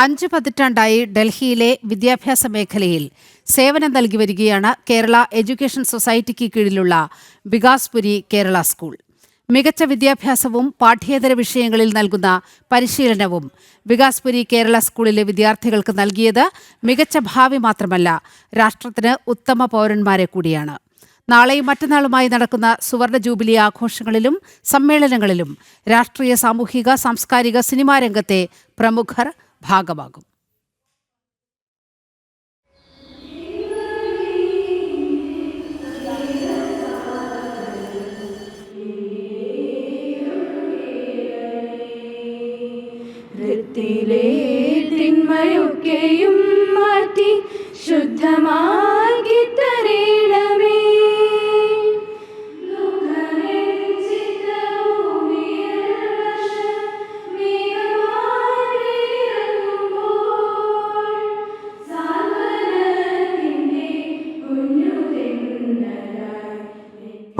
5 പതിറ്റാണ്ടായി ഡൽഹിയിലെ വിദ്യാഭ്യാസ മേഖലയിൽ സേവനം നൽകി വരികയാണ് കേരള എഡ്യൂക്കേഷൻ സൊസൈറ്റിക്ക് കീഴിലുള്ള വികാസ്പുരി കേരള സ്കൂൾ. മികച്ച വിദ്യാഭ്യാസവും പാഠ്യേതര വിഷയങ്ങളിൽ നൽകുന്ന പരിശീലനവും വികാസ്പുരി കേരള സ്കൂളിലെ വിദ്യാർത്ഥികൾക്ക് നൽകിയത് മികച്ച ഭാവി മാത്രമല്ല, രാഷ്ട്രത്തിന് ഉത്തമ പൗരന്മാരെ കൂടിയാണ്. നാളെയും മറ്റന്നാളുമായി നടക്കുന്ന സുവർണ ജൂബിലി ആഘോഷങ്ങളിലും സമ്മേളനങ്ങളിലും രാഷ്ട്രീയ, സാമൂഹിക, സാംസ്കാരിക, സിനിമാ രംഗത്തെ പ്രമുഖർ ഭാഗമാകും. തിന്മയൊക്കെയും മാറ്റി ശുദ്ധമാക്കി തരണമേ.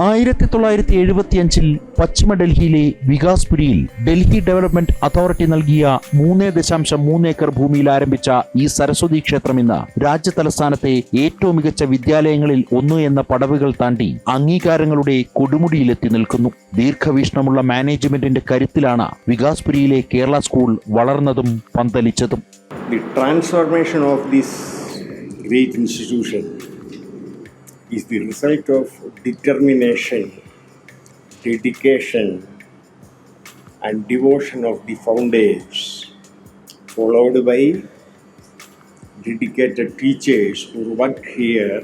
ആയിരത്തി 1975 പശ്ചിമ ഡൽഹിയിലെ വികാസ്പുരിയിൽ ഡൽഹി ഡെവലപ്മെന്റ് അതോറിറ്റി നൽകിയ 3.3 ഏക്കർ ഭൂമിയിൽ ആരംഭിച്ച ഈ സരസ്വതി ക്ഷേത്രം ഇന്ന് രാജ്യതലസ്ഥാനത്തെ ഏറ്റവും മികച്ച വിദ്യാലയങ്ങളിൽ ഒന്ന് എന്ന പടവുകൾ താണ്ടി അംഗീകാരങ്ങളുടെ കൊടുമുടിയിലെത്തി നിൽക്കുന്നു. ദീർഘവീക്ഷണമുള്ള മാനേജ്മെന്റിന്റെ കരുത്തിലാണ് വികാസ്പുരിയിലെ കേരള സ്കൂൾ വളർന്നതും പന്തലിച്ചതും. The transformation of this great institution is the result of determination, dedication, and devotion of the founders, followed by dedicated teachers who work here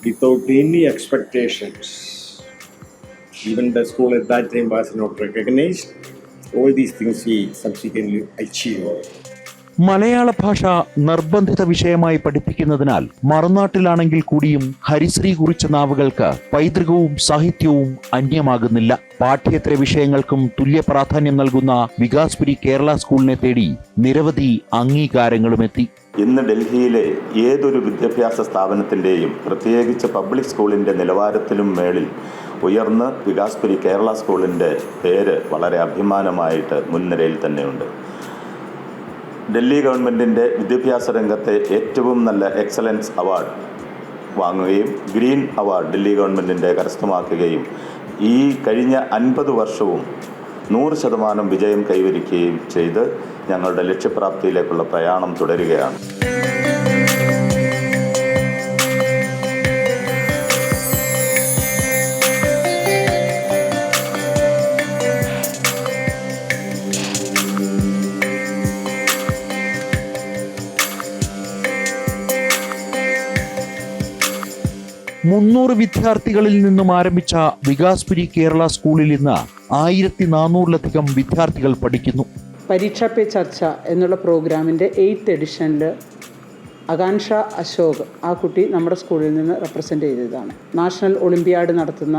without any expectations. Even the school at that time was not recognized. All these things we subsequently achieved. മലയാള ഭാഷ നിർബന്ധിത വിഷയമായി പഠിപ്പിക്കുന്നതിനാൽ മറുനാട്ടിലാണെങ്കിൽ കൂടിയും ഹരിശ്രീ കുറിച്ച നാവുകൾക്ക് പൈതൃകവും സാഹിത്യവും അന്യമാകുന്നില്ല. പാഠ്യേതര വിഷയങ്ങൾക്കും തുല്യ പ്രാധാന്യം നൽകുന്ന വികാസ്പുരി കേരള സ്കൂളിനെ തേടി നിരവധി അംഗീകാരങ്ങളുമെത്തി. ഇന്ന് ഡൽഹിയിലെ ഏതൊരു വിദ്യാഭ്യാസ സ്ഥാപനത്തിൻ്റെയും പ്രത്യേകിച്ച് പബ്ലിക് സ്കൂളിൻ്റെ നിലവാരത്തിലും മേളിൽ ഉയർന്ന് വികാസ്പുരി കേരള സ്കൂളിൻ്റെ പേര് വളരെ അഭിമാനമായിട്ട് മുൻനിരയിൽ തന്നെയുണ്ട്. ഡൽഹി ഗവൺമെൻറ്റിൻ്റെ വിദ്യാഭ്യാസ രംഗത്തെ ഏറ്റവും നല്ല എക്സലൻസ് അവാർഡ് വാങ്ങുകയും ഗ്രീൻ അവാർഡ് ഡൽഹി ഗവൺമെൻറ്റിൻ്റെ കരസ്ഥമാക്കുകയും ഈ കഴിഞ്ഞ 50 വർഷവും 100% വിജയം കൈവരിക്കുകയും ചെയ്ത് ഞങ്ങളുടെ ലക്ഷ്യപ്രാപ്തിയിലേക്കുള്ള പ്രയാണം തുടരുകയാണ്. മുന്നൂറ് വിദ്യാർത്ഥികളിൽ നിന്നും ആരംഭിച്ച വികാസ്പുരി കേരള സ്കൂളിൽ ഇന്ന് 1400-ലധികം വിദ്യാർത്ഥികൾ പഠിക്കുന്നു. പരീക്ഷ പേ ചർച്ച എന്നുള്ള പ്രോഗ്രാമിൻ്റെ 8th എഡിഷനിൽ ആകാംക്ഷ അശോക്, ആ കുട്ടി നമ്മുടെ സ്കൂളിൽ നിന്ന് റെപ്രസെൻ്റ് ചെയ്തതാണ്. നാഷണൽ ഒളിമ്പ്യാഡ് നടത്തുന്ന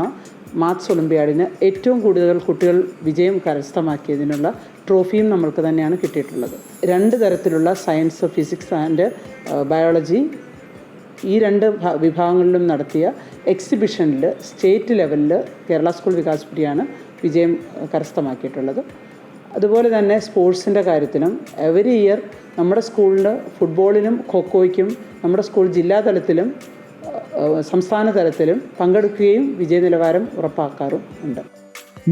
മാത്സ് ഒളിമ്പ്യാഡിന് ഏറ്റവും കൂടുതൽ കുട്ടികൾ വിജയം കരസ്ഥമാക്കിയതിനുള്ള ട്രോഫിയും നമ്മൾക്ക് തന്നെയാണ് കിട്ടിയിട്ടുള്ളത്. 2 തരത്തിലുള്ള സയൻസ്, ഫിസിക്സ് ആൻഡ് ബയോളജി, ഈ 2 വിഭാഗങ്ങളിലും നടത്തിയ എക്സിബിഷനിൽ സ്റ്റേറ്റ് ലെവലിൽ കേരള സ്കൂൾ വികാസ്പുരിയാണ് വിജയം കരസ്ഥമാക്കിയിട്ടുള്ളത്. അതുപോലെ തന്നെ സ്പോർട്സിൻ്റെ കാര്യത്തിലും എവറി ഇയർ നമ്മുടെ സ്കൂളിൽ ഫുട്ബോളിനും ഖോഖോയ്ക്കും നമ്മുടെ സ്കൂൾ ജില്ലാതലത്തിലും സംസ്ഥാന തലത്തിലും പങ്കെടുക്കുകയും വിജയ നിലവാരം ഉറപ്പാക്കാറും ഉണ്ട്.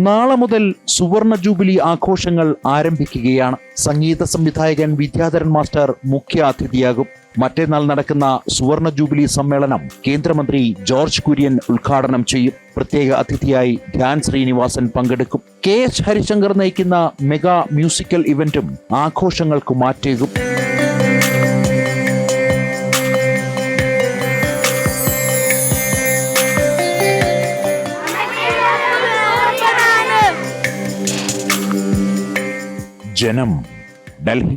നാളെ മുതൽ സുവർണ ജൂബിലി ആഘോഷങ്ങൾ ആരംഭിക്കുകയാണ്. സംഗീത സംവിധായകൻ വിദ്യാധരൻ മാസ്റ്റർ മുഖ്യ അതിഥിയാകും. മറ്റന്നാൾ നടക്കുന്ന സുവർണ ജൂബിലി സമ്മേളനം കേന്ദ്രമന്ത്രി ജോർജ് കുര്യൻ ഉദ്ഘാടനം ചെയ്യും. പ്രത്യേക അതിഥിയായി ധ്യാൻ ശ്രീനിവാസൻ പങ്കെടുക്കും. KH ഹരിശങ്കർ നയിക്കുന്ന മെഗാ മ്യൂസിക്കൽ ഇവന്റും ആഘോഷങ്ങൾക്ക് മാറ്റേകും. ജനം, ഡൽഹി.